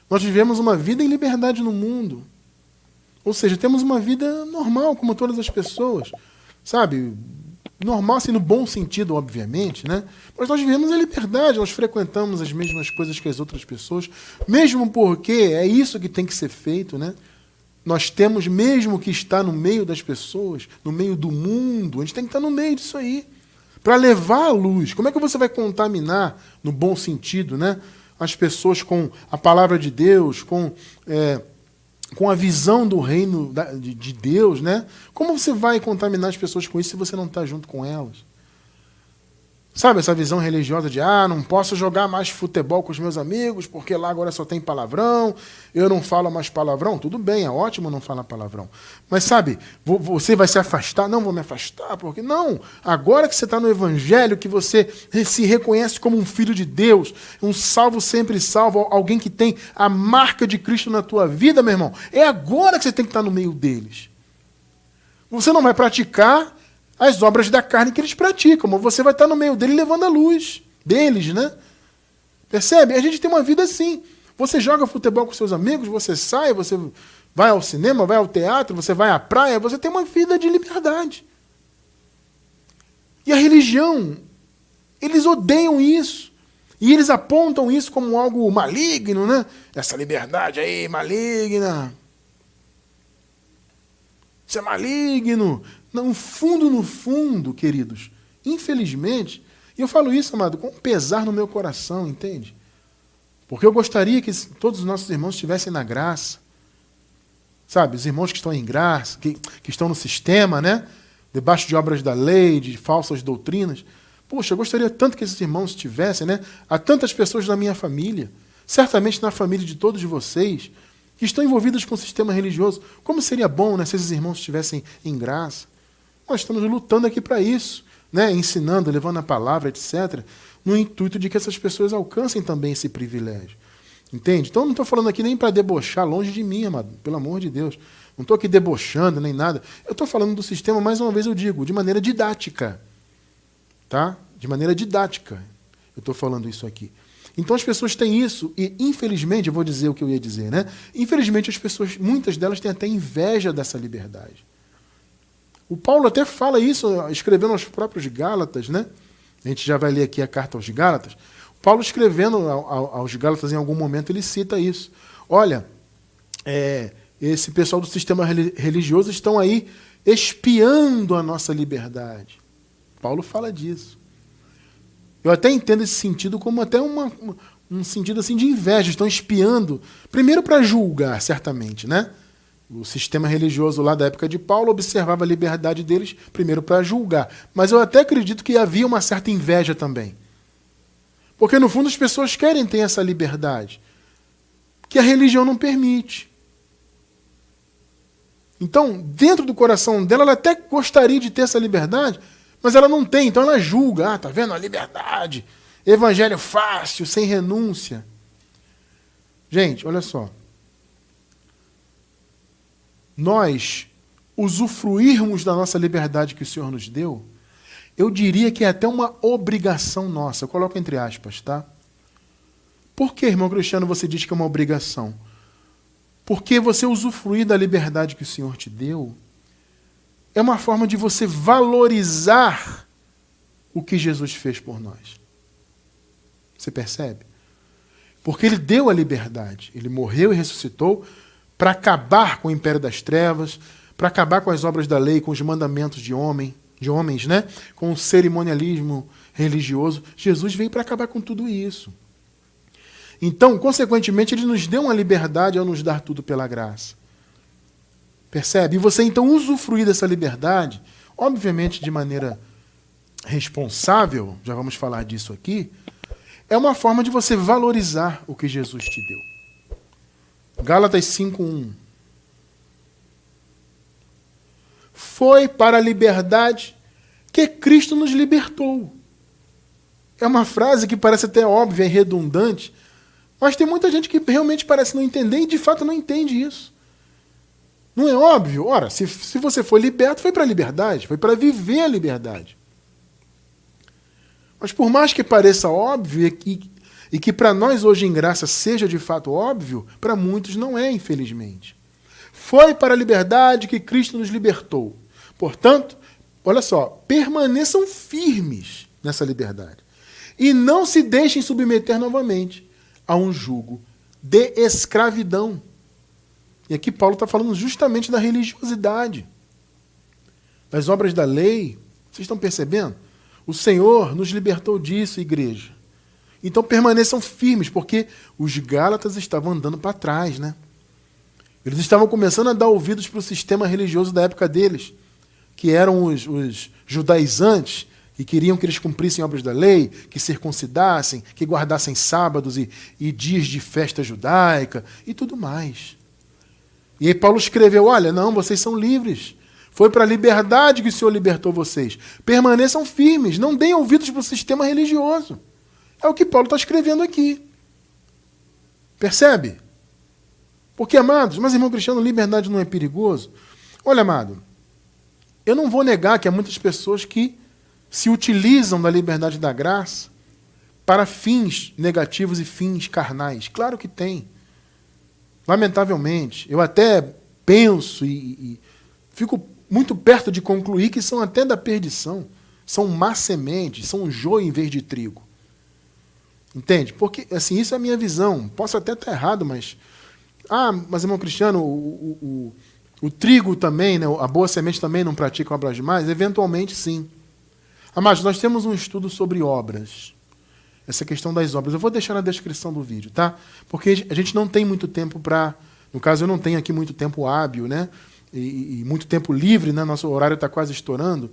Nós vivemos uma vida em liberdade no mundo. Ou seja, temos uma vida normal, como todas as pessoas. Sabe? Normal, assim, no bom sentido, obviamente, né? Mas nós vivemos em liberdade, nós frequentamos as mesmas coisas que as outras pessoas, mesmo porque é isso que tem que ser feito, né? Nós temos mesmo que estar no meio das pessoas, no meio do mundo, a gente tem que estar no meio disso aí, para levar a luz. Como é que você vai contaminar, no bom sentido, né, as pessoas com a palavra de Deus, com a visão do reino de Deus, né? Como você vai contaminar as pessoas com isso se você não está junto com elas? Sabe essa visão religiosa de não posso jogar mais futebol com os meus amigos porque lá agora só tem palavrão, eu não falo mais palavrão? Tudo bem, é ótimo não falar palavrão. Mas sabe, você vai se afastar? Não vou me afastar, porque não. Agora que você está no evangelho, que você se reconhece como um filho de Deus, um salvo sempre salvo, alguém que tem a marca de Cristo na tua vida, meu irmão, é agora que você tem que estar no meio deles. Você não vai praticar as obras da carne que eles praticam, mas você vai estar no meio dele levando a luz deles, né? Percebe? A gente tem uma vida assim. Você joga futebol com seus amigos, você sai, você vai ao cinema, vai ao teatro, você vai à praia, você tem uma vida de liberdade. E a religião, eles odeiam isso. E eles apontam isso como algo maligno, né? Essa liberdade aí, maligna. Isso é maligno. No fundo, queridos, infelizmente, e eu falo isso, amado, com pesar no meu coração, entende? Porque eu gostaria que todos os nossos irmãos estivessem na graça. Sabe, os irmãos que estão em graça, que estão no sistema, né? Debaixo de obras da lei, de falsas doutrinas. Poxa, eu gostaria tanto que esses irmãos estivessem, né? Há tantas pessoas na minha família, certamente na família de todos vocês, que estão envolvidas com o sistema religioso. Como seria bom, né, se esses irmãos estivessem em graça? Nós estamos lutando aqui para isso, né? Ensinando, levando a palavra, etc., no intuito de que essas pessoas alcancem também esse privilégio. Entende? Então, eu não estou falando aqui nem para debochar, longe de mim, amado, pelo amor de Deus. Não estou aqui debochando nem nada. Eu estou falando do sistema, mais uma vez eu digo, de maneira didática. Tá? De maneira didática. Eu estou falando isso aqui. Então, as pessoas têm isso, e infelizmente, eu vou dizer o que eu ia dizer, né? Infelizmente, as pessoas, muitas delas têm até inveja dessa liberdade. O Paulo até fala isso, escrevendo aos próprios Gálatas, né? A gente já vai ler aqui a carta aos Gálatas. Paulo, escrevendo aos Gálatas, em algum momento, ele cita isso. Olha, esse pessoal do sistema religioso estão aí espiando a nossa liberdade. Paulo fala disso. Eu até entendo esse sentido como até um sentido assim de inveja. Estão espiando, primeiro para julgar, certamente, né? O sistema religioso lá da época de Paulo observava a liberdade deles, primeiro para julgar. Mas eu até acredito que havia uma certa inveja também. Porque, no fundo, as pessoas querem ter essa liberdade, que a religião não permite. Então, dentro do coração dela, ela até gostaria de ter essa liberdade, mas ela não tem, então ela julga. Tá vendo? A liberdade, evangelho fácil, sem renúncia. Gente, olha só. Nós usufruirmos da nossa liberdade que o Senhor nos deu, eu diria que é até uma obrigação nossa. Eu coloco entre aspas, tá? Por que, irmão Cristiano, você diz que é uma obrigação? Porque você usufruir da liberdade que o Senhor te deu é uma forma de você valorizar o que Jesus fez por nós. Você percebe? Porque ele deu a liberdade. Ele morreu e ressuscitou para acabar com o império das trevas, para acabar com as obras da lei, com os mandamentos de homens, né? Com o cerimonialismo religioso. Jesus veio para acabar com tudo isso. Então, consequentemente, ele nos deu uma liberdade ao nos dar tudo pela graça. Percebe? E você, então, usufruir dessa liberdade, obviamente de maneira responsável, já vamos falar disso aqui, é uma forma de você valorizar o que Jesus te deu. Gálatas 5:1. foi para a liberdade que Cristo nos libertou. É uma frase que parece até óbvia e redundante, mas tem muita gente que realmente parece não entender e de fato não entende isso. Não é óbvio? Ora, se você foi liberto, foi para a liberdade, foi para viver a liberdade. Mas por mais que pareça óbvio e que para nós hoje em graça seja de fato óbvio, para muitos não é, infelizmente. Foi para a liberdade que Cristo nos libertou. Portanto, olha só, permaneçam firmes nessa liberdade. E não se deixem submeter novamente a um jugo de escravidão. E aqui Paulo está falando justamente da religiosidade, das obras da lei. Vocês estão percebendo? O Senhor nos libertou disso, igreja. Então permaneçam firmes, porque os Gálatas estavam andando para trás, né? Eles estavam começando a dar ouvidos para o sistema religioso da época deles, que eram os judaizantes, e queriam que eles cumprissem obras da lei, que circuncidassem, que guardassem sábados e dias de festa judaica e tudo mais. E aí Paulo escreveu, olha, não, vocês são livres. Foi para a liberdade que o Senhor libertou vocês. Permaneçam firmes, não deem ouvidos para o sistema religioso. É o que Paulo está escrevendo aqui. Percebe? Porque, amados, mas irmão Cristiano, liberdade não é perigoso? Olha, amado, eu não vou negar que há muitas pessoas que se utilizam da liberdade da graça para fins negativos e fins carnais. Claro que tem. Lamentavelmente. Eu até penso e fico muito perto de concluir que são até da perdição. São má sementes, são joio em vez de trigo. Entende? Porque, assim, isso é a minha visão. Posso até estar errado, mas... mas irmão Cristiano, o trigo também, né, a boa semente também não pratica obras demais? Eventualmente, sim. Mas nós temos um estudo sobre obras. Essa questão das obras. Eu vou deixar na descrição do vídeo, tá? Porque a gente não tem muito tempo para... No caso, eu não tenho aqui muito tempo hábil, né? E muito tempo livre, né? Nosso horário está quase estourando.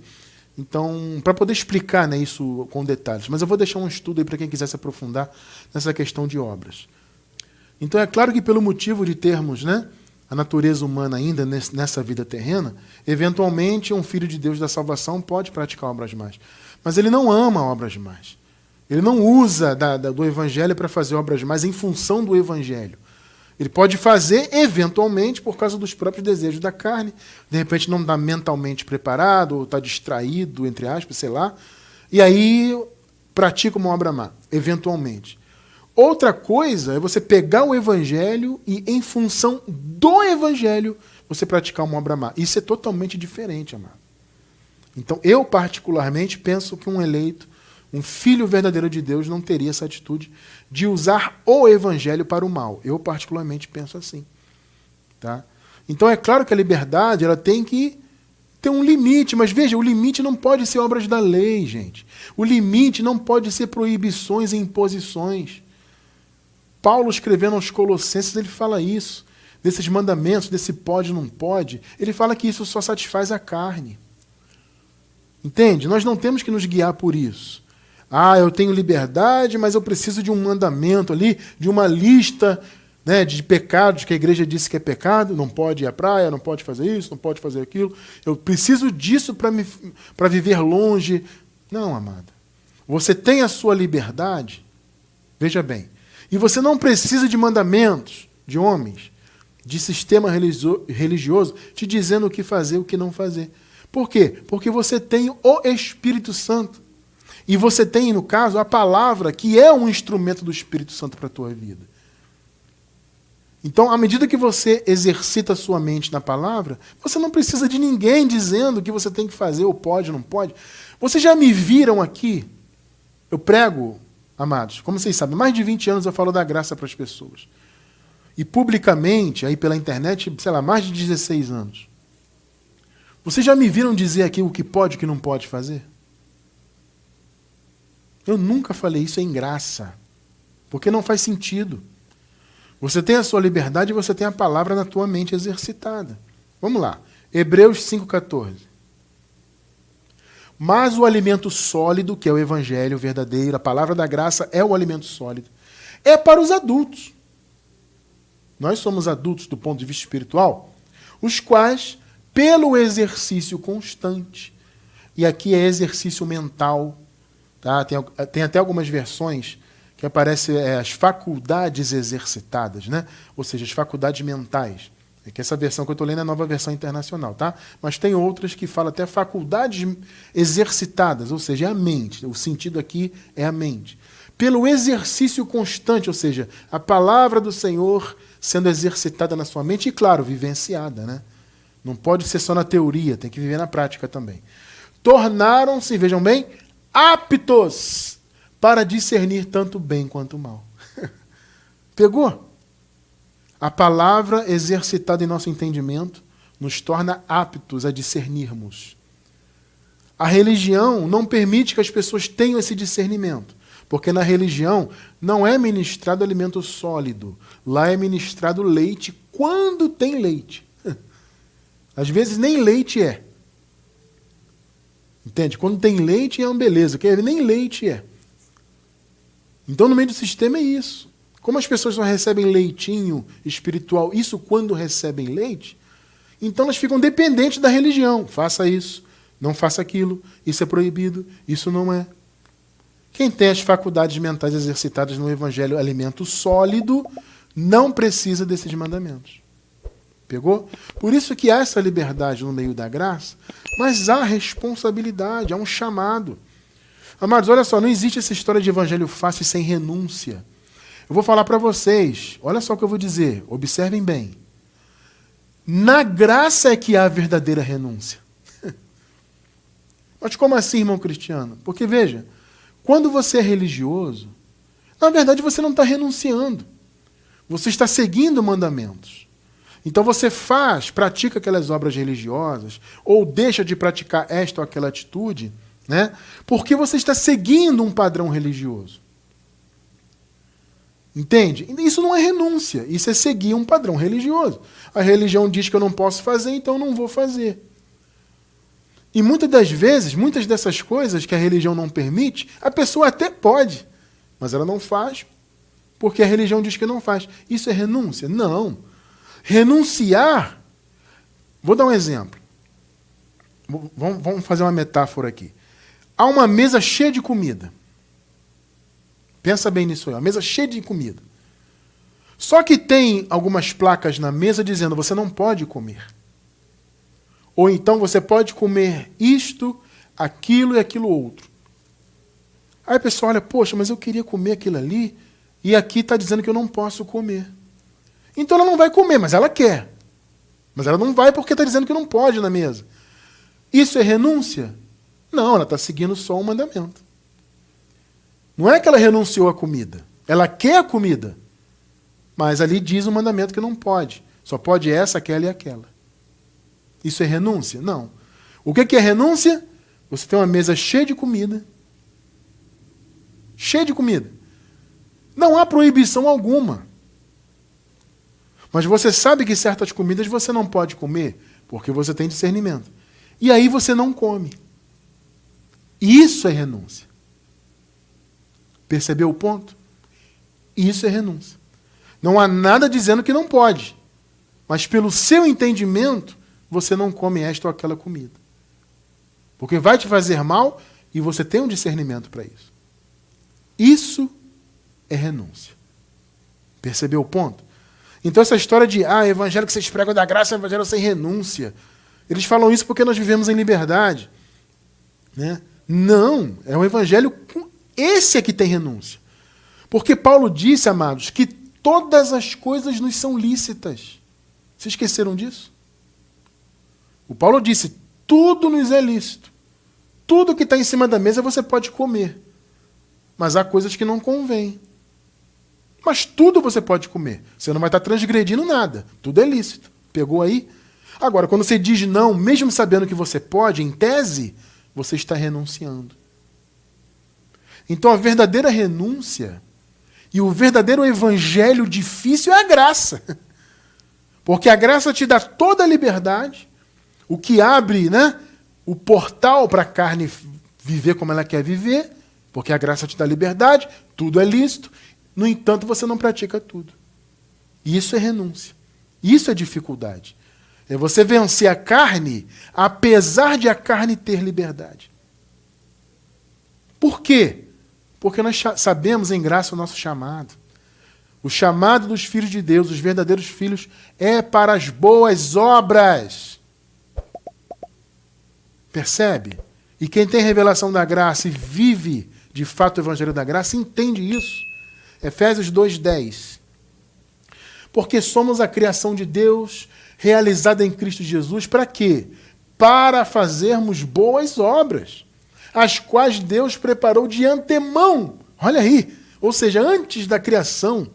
Então, para poder explicar, né, isso com detalhes. Mas eu vou deixar um estudo aí para quem quiser se aprofundar nessa questão de obras. Então, é claro que pelo motivo de termos, né, a natureza humana ainda nessa vida terrena, eventualmente um filho de Deus da salvação pode praticar obras demais. Mas ele não ama obras demais. Ele não usa do evangelho para fazer obras demais em função do evangelho. Ele pode fazer, eventualmente, por causa dos próprios desejos da carne. De repente não está mentalmente preparado, ou está distraído, entre aspas, sei lá. E aí pratica uma obra má, eventualmente. Outra coisa é você pegar o evangelho e, em função do evangelho, você praticar uma obra má. Isso é totalmente diferente, amado. Então, eu particularmente penso que um eleito, um filho verdadeiro de Deus, não teria essa atitude de usar o evangelho para o mal. Eu particularmente penso assim. Tá? Então, é claro que a liberdade ela tem que ter um limite, mas veja, o limite não pode ser obras da lei, gente. O limite não pode ser proibições e imposições. Paulo, escrevendo aos Colossenses, ele fala isso, desses mandamentos, desse pode, não pode. Ele fala que isso só satisfaz a carne. Entende? Nós não temos que nos guiar por isso. Eu tenho liberdade, mas eu preciso de um mandamento ali, de uma lista, né, de pecados que a igreja disse que é pecado. Não pode ir à praia, não pode fazer isso, não pode fazer aquilo. Eu preciso disso para viver longe. Não, amada. Você tem a sua liberdade, veja bem, e você não precisa de mandamentos de homens, de sistema religioso, te dizendo o que fazer e o que não fazer. Por quê? Porque você tem o Espírito Santo. E você tem, no caso, a palavra, que é um instrumento do Espírito Santo para a tua vida. Então, à medida que você exercita a sua mente na palavra, você não precisa de ninguém dizendo o que você tem que fazer, ou pode, ou não pode. Vocês já me viram aqui? Eu prego, amados, como vocês sabem, mais de 20 anos eu falo da graça para as pessoas. E publicamente, aí pela internet, sei lá, mais de 16 anos. Vocês já me viram dizer aqui o que pode e o que não pode fazer? Eu nunca falei isso em graça, porque não faz sentido. Você tem a sua liberdade e você tem a palavra na tua mente exercitada. Vamos lá, Hebreus 5,14. Mas o alimento sólido, que é o evangelho verdadeiro, a palavra da graça é o alimento sólido, é para os adultos. Nós somos adultos do ponto de vista espiritual, os quais pelo exercício constante. E aqui é exercício mental. Tá? Tem até algumas versões que aparecem as faculdades exercitadas, né? Ou seja, as faculdades mentais. É que essa versão que eu estou lendo é a Nova Versão Internacional. Tá? Mas tem outras que falam até faculdades exercitadas, ou seja, é a mente. O sentido aqui é a mente. Pelo exercício constante, ou seja, a palavra do Senhor sendo exercitada na sua mente e, claro, vivenciada, né? Não pode ser só na teoria, tem que viver na prática também. Tornaram-se, vejam bem, aptos para discernir tanto bem quanto mal. Pegou? A palavra exercitada em nosso entendimento nos torna aptos a discernirmos. A religião não permite que as pessoas tenham esse discernimento, porque na religião não é ministrado alimento sólido, lá é ministrado leite quando tem leite. Às vezes nem leite é. Entende? Quando tem leite é uma beleza, porque nem leite é. Então no meio do sistema é isso. Como as pessoas só recebem leitinho espiritual, isso quando recebem leite, então elas ficam dependentes da religião. Faça isso, não faça aquilo, isso é proibido, isso não é. Quem tem as faculdades mentais exercitadas no Evangelho, alimento sólido, não precisa desses mandamentos. Pegou? Por isso que há essa liberdade no meio da graça, mas há responsabilidade, há um chamado. Amados, olha só, não existe essa história de evangelho fácil sem renúncia. Eu vou falar para vocês, olha só o que eu vou dizer, observem bem. Na graça é que há a verdadeira renúncia. Mas como assim, irmão cristiano? Porque veja, quando você é religioso, na verdade você não está renunciando. Você está seguindo mandamentos. Então você pratica aquelas obras religiosas, ou deixa de praticar esta ou aquela atitude, né? Porque você está seguindo um padrão religioso. Entende? Isso não é renúncia, isso é seguir um padrão religioso. A religião diz que eu não posso fazer, então eu não vou fazer. E muitas das vezes, muitas dessas coisas que a religião não permite, a pessoa até pode, mas ela não faz, porque a religião diz que não faz. Isso é renúncia? Não. Renunciar, vou dar um exemplo. Vamos fazer uma metáfora aqui. Há uma mesa cheia de comida. Pensa bem nisso aí, uma mesa cheia de comida. Só que tem algumas placas na mesa dizendo você não pode comer. Ou então você pode comer isto, aquilo e aquilo outro. Aí a pessoa olha, poxa, mas eu queria comer aquilo ali e aqui está dizendo que eu não posso comer. Então ela não vai comer, mas ela quer. Mas ela não vai porque está dizendo que não pode na mesa. Isso é renúncia? Não, ela está seguindo só um mandamento. Não é que ela renunciou à comida. Ela quer a comida. Mas ali diz o mandamento que não pode. Só pode essa, aquela e aquela. Isso é renúncia? Não. O que é renúncia? Você tem uma mesa cheia de comida. Cheia de comida. Não há proibição alguma. Mas você sabe que certas comidas você não pode comer, porque você tem discernimento. E aí você não come. Isso é renúncia. Percebeu o ponto? Isso é renúncia. Não há nada dizendo que não pode. Mas pelo seu entendimento, você não come esta ou aquela comida. Porque vai te fazer mal e você tem um discernimento para isso. Isso é renúncia. Percebeu o ponto? Então essa história de evangelho que vocês pregam da graça é evangelho sem renúncia. Eles falam isso porque nós vivemos em liberdade. Né? Não, é um evangelho com esse é que tem renúncia. Porque Paulo disse, amados, que todas as coisas nos são lícitas. Vocês esqueceram disso? O Paulo disse, tudo nos é lícito. Tudo que está em cima da mesa você pode comer. Mas há coisas que não convêm. Mas tudo você pode comer. Você não vai estar transgredindo nada. Tudo é lícito. Pegou aí? Agora, quando você diz não, mesmo sabendo que você pode, em tese, você está renunciando. Então a verdadeira renúncia e o verdadeiro evangelho difícil é a graça. Porque a graça te dá toda a liberdade, o que abre, né, o portal para a carne viver como ela quer viver, porque a graça te dá liberdade, tudo é lícito. No entanto, você não pratica tudo. E isso é renúncia. Isso é dificuldade. É você vencer a carne, apesar de a carne ter liberdade. Por quê? Porque nós sabemos em graça o nosso chamado. O chamado dos filhos de Deus, os verdadeiros filhos, é para as boas obras. Percebe? E quem tem revelação da graça e vive, de fato, o evangelho da graça, entende isso. Efésios 2:10. Porque somos a criação de Deus, realizada em Cristo Jesus, para quê? Para fazermos boas obras, as quais Deus preparou de antemão. Olha aí, ou seja, antes da criação,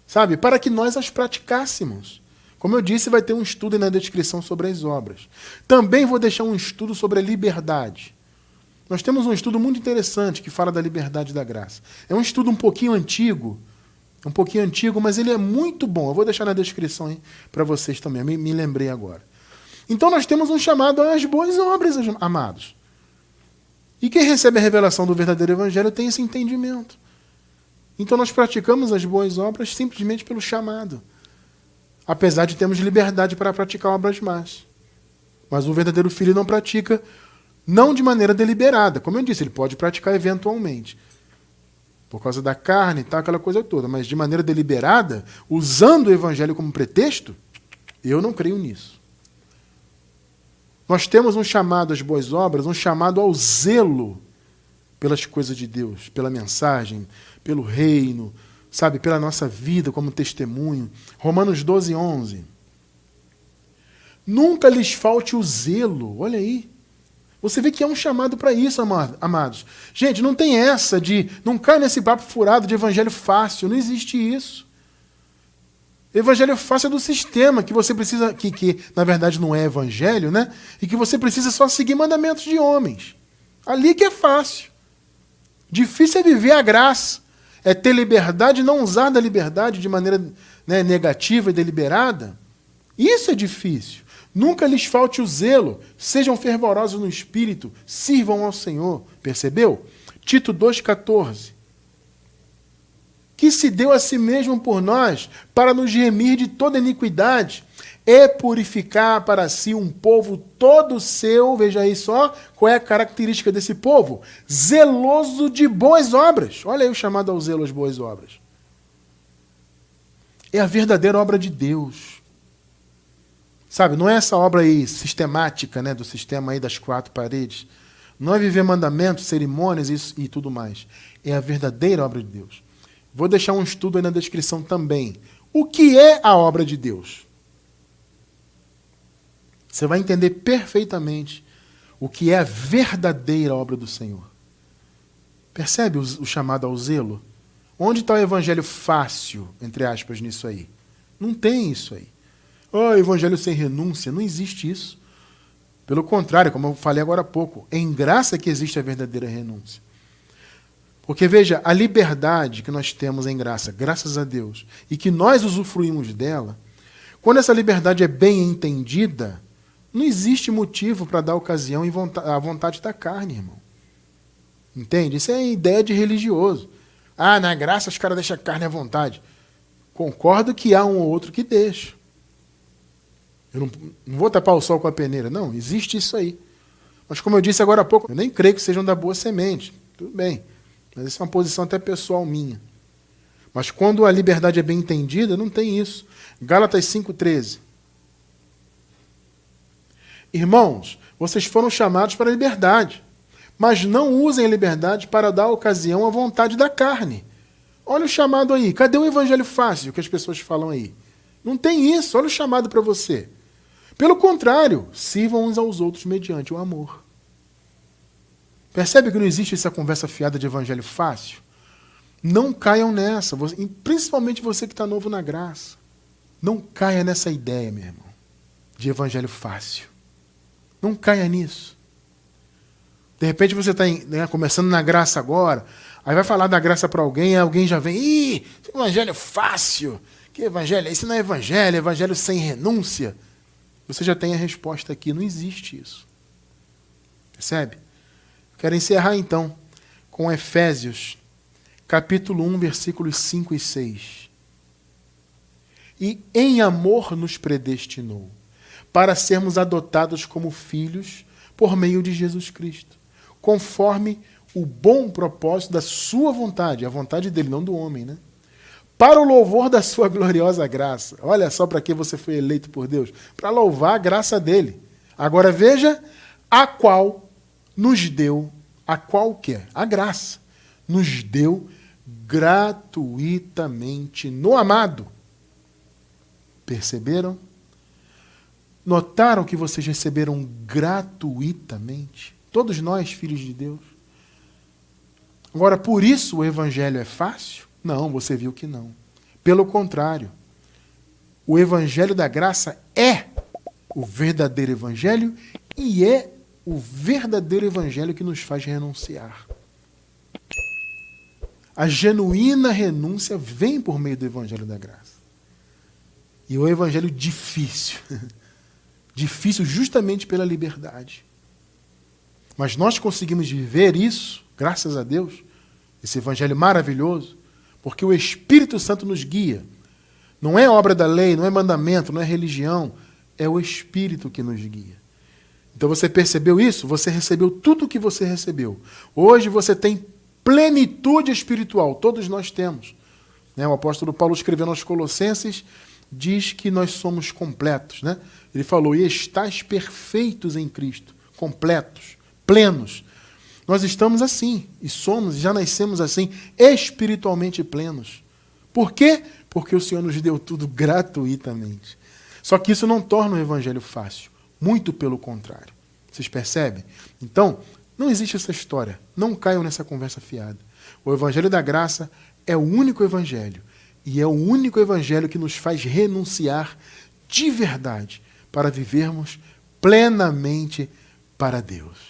sabe? Para que nós as praticássemos. Como eu disse, vai ter um estudo aí na descrição sobre as obras. Também vou deixar um estudo sobre a liberdade. Nós temos um estudo muito interessante que fala da liberdade da graça. É um estudo um pouquinho antigo, mas ele é muito bom. Eu vou deixar na descrição aí para vocês também. Me lembrei agora. Então nós temos um chamado às boas obras, amados. E quem recebe a revelação do verdadeiro evangelho tem esse entendimento. Então nós praticamos as boas obras simplesmente pelo chamado. Apesar de termos liberdade para praticar obras más. Mas o verdadeiro filho não pratica, não de maneira deliberada. Como eu disse, ele pode praticar eventualmente. Por causa da carne e tal, aquela coisa toda. Mas de maneira deliberada, usando o evangelho como pretexto, eu não creio nisso. Nós temos um chamado às boas obras, um chamado ao zelo pelas coisas de Deus, pela mensagem, pelo reino, sabe, pela nossa vida como testemunho. Romanos 12:11. Nunca lhes falte o zelo. Olha aí. Você vê que é um chamado para isso, amados. Gente, não tem essa de... Não cai nesse papo furado de evangelho fácil. Não existe isso. Evangelho fácil é do sistema, que você precisa... Que na verdade não é evangelho, né? E que você precisa só seguir mandamentos de homens. Ali que é fácil. Difícil é viver a graça. É ter liberdade e não usar da liberdade de maneira, né, negativa e deliberada. Isso é difícil. Nunca lhes falte o zelo, sejam fervorosos no espírito, sirvam ao Senhor. Percebeu? Tito 2,14. Que se deu a si mesmo por nós, para nos remir de toda iniquidade, e purificar para si um povo todo seu. Veja aí só qual é a característica desse povo. Zeloso de boas obras. Olha aí o chamado ao zelo às boas obras. É a verdadeira obra de Deus. Sabe, não é essa obra aí sistemática, né, do sistema aí das 4 paredes. Não é viver mandamentos, cerimônias e tudo mais. É a verdadeira obra de Deus. Vou deixar um estudo aí na descrição também. O que é a obra de Deus? Você vai entender perfeitamente o que é a verdadeira obra do Senhor. Percebe o chamado ao zelo? Onde está o evangelho fácil, entre aspas, nisso aí? Não tem isso aí. Oh, evangelho sem renúncia, não existe isso. Pelo contrário, como eu falei agora há pouco, é em graça que existe a verdadeira renúncia. Porque, veja, a liberdade que nós temos em graça, graças a Deus, e que nós usufruímos dela, quando essa liberdade é bem entendida, não existe motivo para dar ocasião à vontade da carne, irmão. Entende? Isso é ideia de religioso. Ah, na graça os caras deixam a carne à vontade. Concordo que há um ou outro que deixa. Eu não vou tapar o sol com a peneira. Não, existe isso aí. Mas como eu disse agora há pouco, eu nem creio que sejam da boa semente. Tudo bem. Mas isso é uma posição até pessoal minha. Mas quando a liberdade é bem entendida, não tem isso. Gálatas 5,13. Irmãos, vocês foram chamados para a liberdade, mas não usem a liberdade para dar ocasião à vontade da carne. Olha o chamado aí. Cadê o evangelho fácil que as pessoas falam aí? Não tem isso. Olha o chamado para você. Pelo contrário, sirvam uns aos outros mediante o amor. Percebe que não existe essa conversa fiada de evangelho fácil? Não caiam nessa, principalmente você que está novo na graça. Não caia nessa ideia, meu irmão, de evangelho fácil. Não caia nisso. De repente você está começando na graça agora, aí vai falar da graça para alguém, e alguém já vem, ih, evangelho fácil, que evangelho? Isso não é evangelho, é evangelho sem renúncia. Você já tem a resposta aqui, não existe isso. Percebe? Quero encerrar então com Efésios, capítulo 1, versículos 5 e 6. E em amor nos predestinou, para sermos adotados como filhos por meio de Jesus Cristo, conforme o bom propósito da sua vontade, a vontade dele, não do homem, né? Para o louvor da sua gloriosa graça. Olha só para que você foi eleito por Deus. Para louvar a graça dele. Agora veja, a qual nos deu, a qualquer, a graça, nos deu gratuitamente no amado. Perceberam? Notaram que vocês receberam gratuitamente? Todos nós, filhos de Deus. Agora, por isso o evangelho é fácil? Não, você viu que não. Pelo contrário, o evangelho da graça é o verdadeiro evangelho e é o verdadeiro evangelho que nos faz renunciar. A genuína renúncia vem por meio do evangelho da graça. E o evangelho difícil. Difícil justamente pela liberdade. Mas nós conseguimos viver isso, graças a Deus, esse evangelho maravilhoso, porque o Espírito Santo nos guia. Não é obra da lei, não é mandamento, não é religião, é o Espírito que nos guia. Então você percebeu isso? Você recebeu tudo o que você recebeu. Hoje você tem plenitude espiritual, todos nós temos. O apóstolo Paulo, escrevendo aos Colossenses, diz que nós somos completos. Ele falou, e estáis perfeitos em Cristo, completos, plenos. Nós estamos assim, e somos, já nascemos assim, espiritualmente plenos. Por quê? Porque o Senhor nos deu tudo gratuitamente. Só que isso não torna o evangelho fácil, muito pelo contrário. Vocês percebem? Então, não existe essa história, não caiam nessa conversa fiada. O evangelho da graça é o único evangelho, e é o único evangelho que nos faz renunciar de verdade para vivermos plenamente para Deus.